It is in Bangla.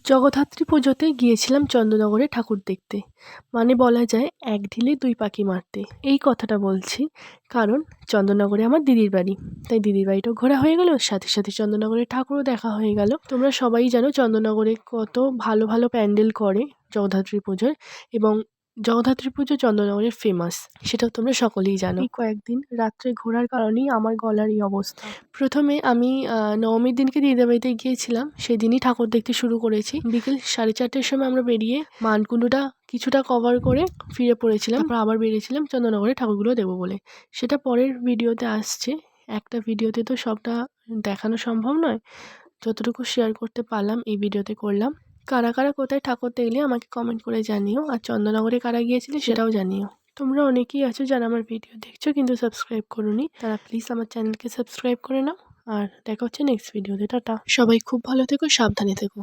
জগদ্ধাত্রী পুজোতে গিয়েছিলাম চন্দননগরে ঠাকুর দেখতে। মানে বলা যায় এক ঢিলে দুই পাখি মারতে। এই কথাটা বলছি কারণ চন্দননগরে আমার দিদির বাড়ি। তাই দিদির বাড়িটাও ঘোরা হয়ে গেল, সাথে সাথে চন্দননগরের ঠাকুরও দেখা হয়ে গেল। তোমরা সবাই জানো চন্দননগরে কত ভালো ভালো প্যান্ডেল করে জগদ্ধাত্রী পুজোর, এবং জগদ্ধাত্রী পুজো চন্দননগরের ফেমাস, সেটাও তোমরা সকলেই জানো। এই কয়েকদিন রাত্রে ঘোরার কারণেই আমার গলার এই অবস্থা। প্রথমে আমি নবমীর দিনকে দিদির বাড়িতে গিয়েছিলাম, সেদিনই ঠাকুর দেখতে শুরু করেছি। বিকেল 4:30-র সময় আমরা বেরিয়ে মানকুণ্ডুটা কিছুটা কভার করে ফিরে পড়েছিলাম। তারপর আবার বেরিয়েছিলাম চন্দননগরে ঠাকুরগুলো দেবো বলে। সেটা পরের ভিডিওতে আসছে। একটা ভিডিওতে তো সবটা দেখানো সম্ভব নয়, যতটুকু শেয়ার করতে পারলাম এই ভিডিওতে করলাম। কারা কারা কোথায় ঠাকুর দেখলে আমাকে কমেন্ট করে জানিও, আর চন্দননগরে কারা গিয়েছিলে সেটাও জানিও। তোমরা অনেকেই আছো যারা আমার ভিডিও দেখছো কিন্তু সাবস্ক্রাইব করোনি, তারা প্লিজ আমার চ্যানেলকে সাবস্ক্রাইব করে নাও। আর দেখা হচ্ছে নেক্সট ভিডিওতে। টাটা। সবাই খুব ভালো থেকো, সাবধানে থেকো।